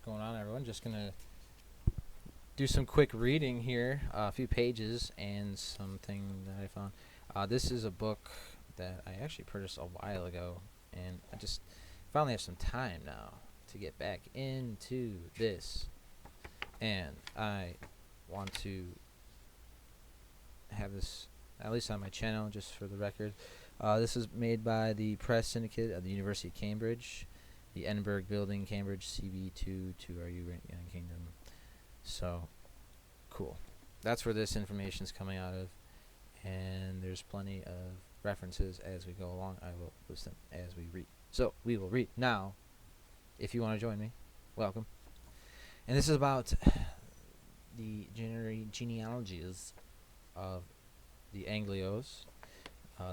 going on, everyone? Just gonna do some quick reading here, a few pages and something that I found. This is a book that I actually purchased a while ago, and I just finally have some time now to get back into this, and I want to have this at least on my channel, just for the record. This is made by the Press Syndicate of the University of Cambridge, the Edinburgh Building, Cambridge, CB2 2RU, United Kingdom. So, cool. That's where this information is coming out of, and there's plenty of references as we go along. I will list them as we read. So, we will read now. If you want to join me, welcome. And this is about the genealogies of the Anglios.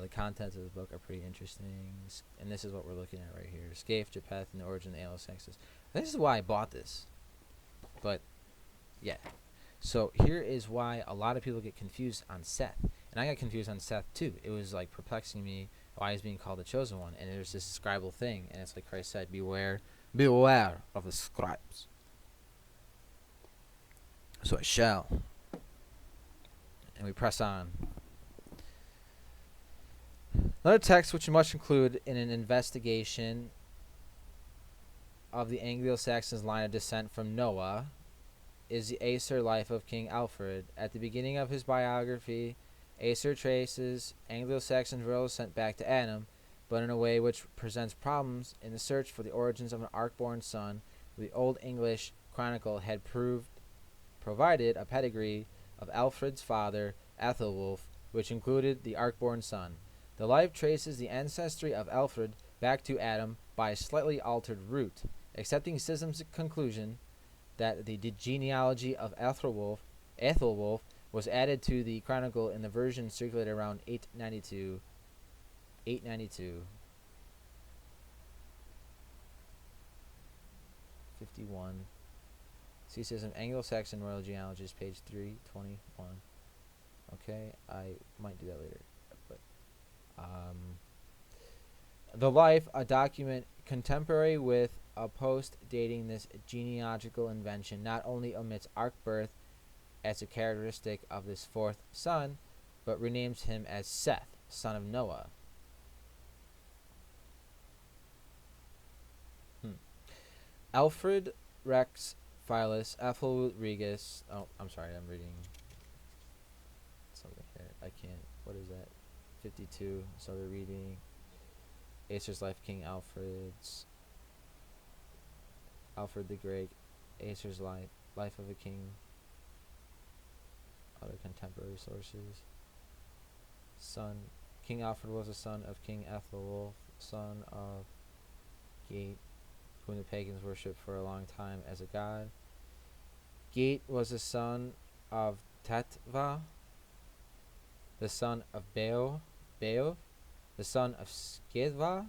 The contents of the book are pretty interesting, and this is what we're looking at right here. Sceafa, Japheth, and the origin of the Anglo-Saxons. This is why I bought this. But, yeah. So, here is why a lot of people get confused on Seth. And I got confused on Seth, too. It was, like, perplexing me why he's being called the chosen one. And there's this scribal thing. And it's like Christ said, beware of the scribes. So I shall. And we press on. Another text which we must include in an investigation of the Anglo-Saxons' line of descent from Noah is the Acer life of King Alfred. At the beginning of his biography, Acer traces Anglo-Saxon royal descent back to Adam, but in a way which presents problems in the search for the origins of an ark-born son. The Old English Chronicle had provided a pedigree of Alfred's father, Ethelwulf, which included the ark-born son. The life traces the ancestry of Alfred back to Adam by a slightly altered route, accepting Scism's conclusion that the genealogy of Ethelwulf was added to the chronicle in the version circulated around 892. 51. See, Scism, Anglo-Saxon Royal Genealogies, page 321. Okay, I might do that later. But the life, a document contemporary with a post dating this genealogical invention, not only omits ark birth as a characteristic of this fourth son, but renames him as Seth, son of Noah. Alfred Rex Philus Ethel Regus. Oh, I'm sorry, I'm reading something here. I can't. What is that? 52. So they're reading Acer's life, King Alfred the Great, Acer's life of a king. Other contemporary sources. King Alfred was a son of King Ethelwulf, son of Gate, whom the pagans worshipped for a long time as a god. Gate was the son of Tetva, the son of Beov, the son of Sceafa,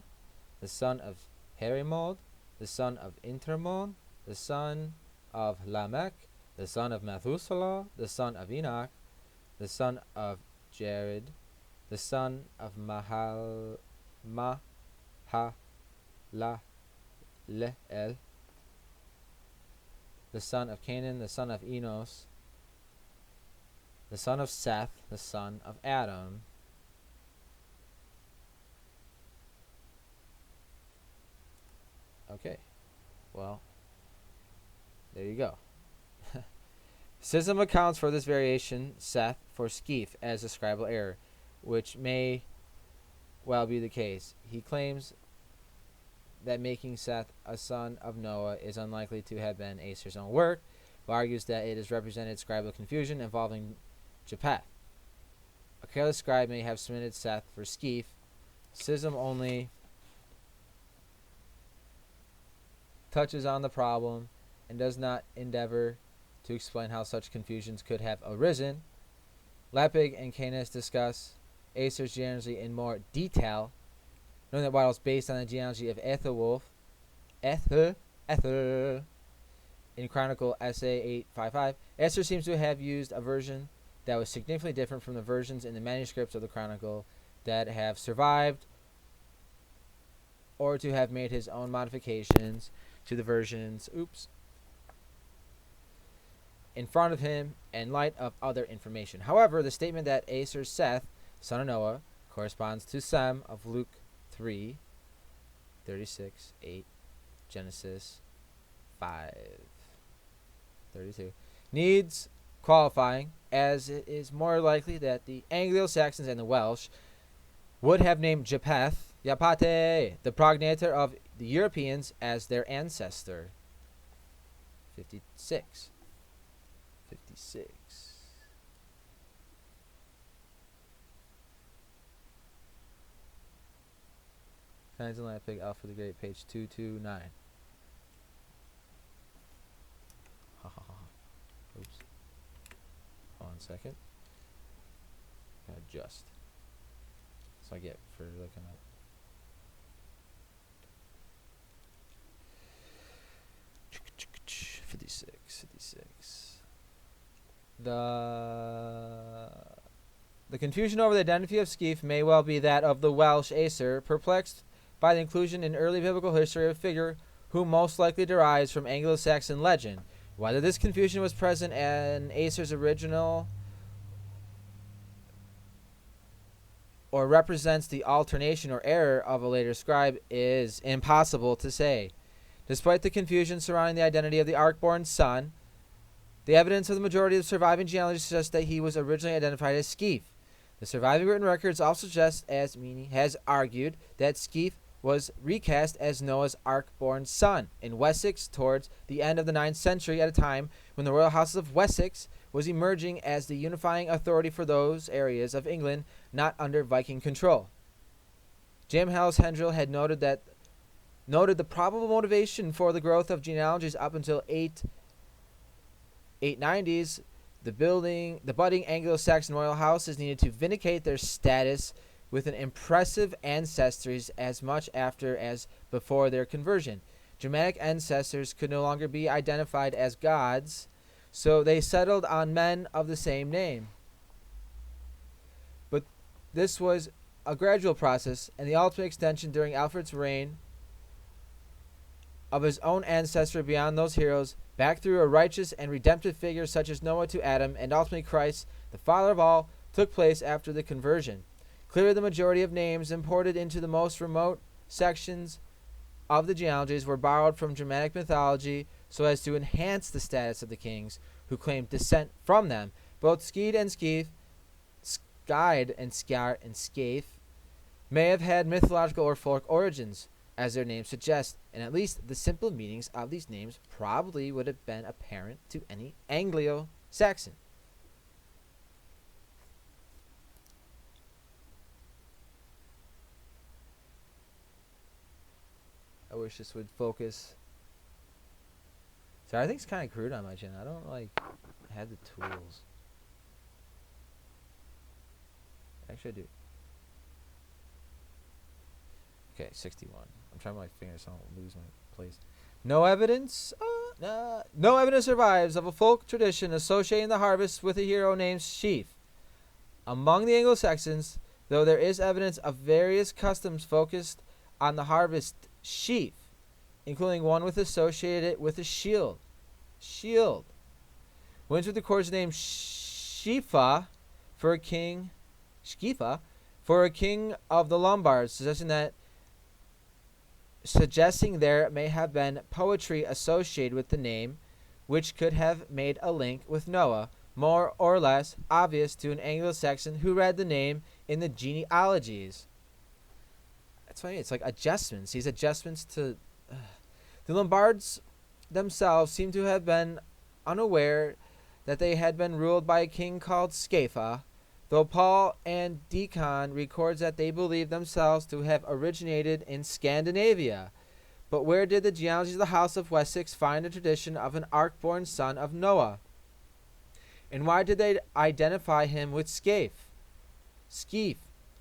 the son of Herimold, the son of Intermon, the son of Lamech, the son of Methuselah, the son of Enoch, the son of Jared, the son of Mahalaleel, the son of Canaan, the son of Enos, the son of Seth, the son of Adam. Okay, well, there you go. Schism accounts for this variation, Seth, for Sceafa as a scribal error, which may well be the case. He claims that making Seth a son of Noah is unlikely to have been Acer's own work, but argues that it has represented scribal confusion involving Japheth. A careless scribe may have submitted Seth for Sceafa. Schism only touches on the problem and does not endeavor to explain how such confusions could have arisen. Lepig and Canis discuss Acer's genealogy in more detail, knowing that while it's based on the genealogy of Ethelwulf, in Chronicle Essay 855, Acer seems to have used a version that was significantly different from the versions in the manuscripts of the Chronicle that have survived, or to have made his own modifications to the versions in front of him in light of other information. However, the statement that Acer Seth, son of Noah, corresponds to Sem of Luke 3:36, 8, Genesis 5:32, needs qualifying, as it is more likely that the Anglo-Saxons and the Welsh would have named Japheth, Yapate, the progenitor of the Europeans, as their ancestor. 56. Finds and Lapig, Alpha the Great, page 229. Oops. Hold on a second. Gotta adjust. So I get for looking up. The confusion over the identity of Sceafa may well be that of the Welsh Acer, perplexed by the inclusion in early biblical history of a figure who most likely derives from Anglo-Saxon legend. Whether this confusion was present in Acer's original or represents the alternation or error of a later scribe is impossible to say. Despite the confusion surrounding the identity of the Ark-born son, the evidence of the majority of surviving genealogies suggests that he was originally identified as Sceafa. The surviving written records also suggest, as Meany has argued, that Sceafa was recast as Noah's Ark-born son in Wessex towards the end of the 9th century, at a time when the royal house of Wessex was emerging as the unifying authority for those areas of England not under Viking control. Jamhals Hendril had noted the probable motivation for the growth of genealogies up until 890s. The budding Anglo-Saxon royal houses needed to vindicate their status with an impressive ancestries as much after as before their conversion. Germanic ancestors could no longer be identified as gods, so they settled on men of the same name. But this was a gradual process, and the ultimate extension during Alfred's reign of his own ancestry beyond those heroes, back through a righteous and redemptive figure such as Noah to Adam, and ultimately Christ, the father of all, took place after the conversion. Clearly, the majority of names imported into the most remote sections of the genealogies were borrowed from Germanic mythology so as to enhance the status of the kings who claimed descent from them. Both Scead and Sceaf, Scyde and Scar and Scaith, may have had mythological or folk origins, as their names suggest, and at least the simple meanings of these names probably would have been apparent to any Anglo-Saxon. I wish this would focus. Sorry, I think it's kind of crude on my channel. I don't have the tools. Actually, I do. Okay, 61. I'm trying with my fingers so I don't lose my place. No evidence. No evidence survives of a folk tradition associating the harvest with a hero named Sceafa. Among the Anglo-Saxons, though there is evidence of various customs focused on the harvest sheaf, including one with associated with a shield. Windsor records the name Sceafa for a king of the Lombards, suggesting there may have been poetry associated with the name, which could have made a link with Noah, more or less obvious to an Anglo-Saxon who read the name in the genealogies. That's what I mean. It's like adjustments. These adjustments to... The Lombards themselves seem to have been unaware that they had been ruled by a king called Sceafa, though Paul and Deacon records that they believed themselves to have originated in Scandinavia. But where did the genealogies of the House of Wessex find a tradition of an Ark-born son of Noah? And why did they identify him with Sceafa? I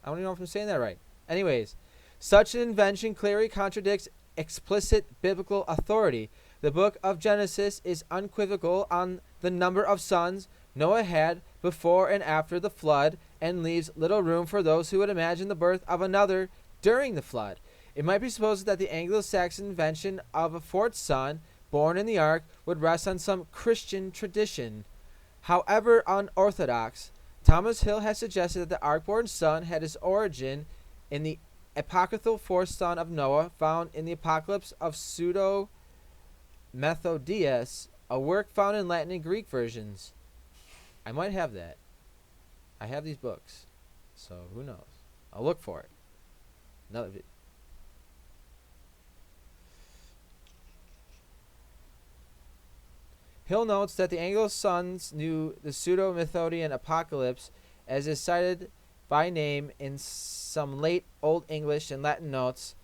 don't even know if I'm saying that right. Anyways, such an invention clearly contradicts explicit biblical authority. The book of Genesis is unequivocal on the number of sons Noah had before and after the flood, and leaves little room for those who would imagine the birth of another during the flood. It might be supposed that the Anglo-Saxon invention of a fourth son born in the ark would rest on some Christian tradition. However unorthodox, Thomas Hill has suggested that the ark-born son had his origin in the apocryphal fourth son of Noah found in the Apocalypse of Pseudo-Methodius, a work found in Latin and Greek versions. I might have that. I have these books, so who knows? I'll look for it. Another video. Hill notes that the Anglo-Sons knew the Pseudo-Methodian Apocalypse as is cited by name in some late Old English and Latin notes.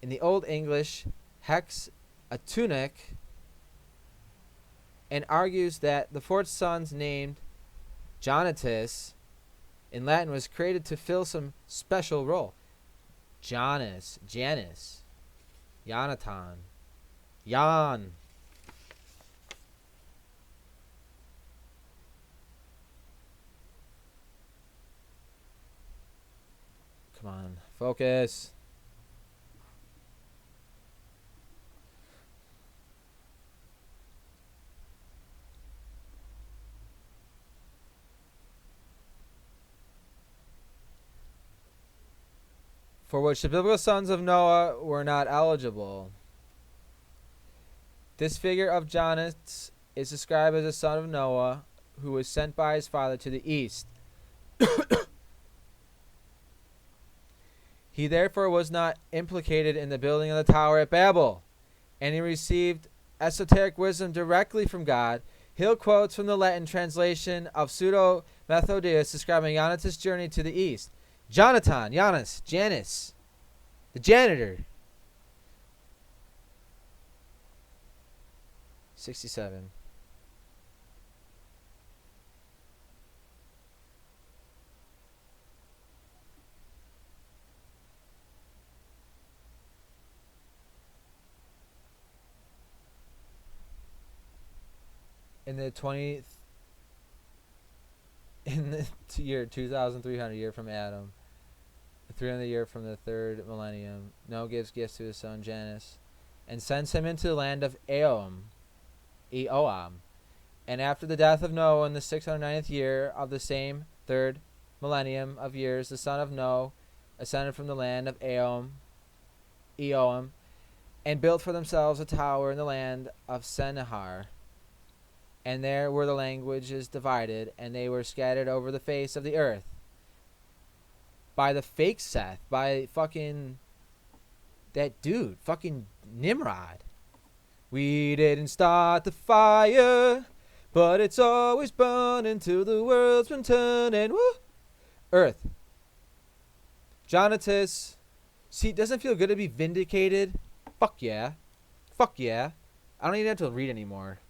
In the Old English, hex a tunic, and argues that the fourth son's named Jonatus in Latin was created to fill some special role. Janus, Yonaton, Jan. Come on, focus. For which the biblical sons of Noah were not eligible. This figure of Janus is described as a son of Noah who was sent by his father to the east. He therefore was not implicated in the building of the tower at Babel, and he received esoteric wisdom directly from God. Hill quotes from the Latin translation of Pseudo-Methodius describing Janus' journey to the east. Janus, the janitor. 67. In the year 2300 year from Adam, 300 year from the third millennium, Noah gives gifts to his son Janus, and sends him into the land of Eoam. And after the death of Noah in the 690th year of the same third millennium of years, the son of Noah ascended from the land of Eoam, and built for themselves a tower in the land of Sennaar. And there were the languages divided, and they were scattered over the face of the earth. By the fake Seth, by fucking that dude, fucking Nimrod. We didn't start the fire, but it's always burning till the world's been turning. Woo! Earth. Jonatus. See, doesn't it feel good to be vindicated? Fuck yeah. I don't even have to read anymore.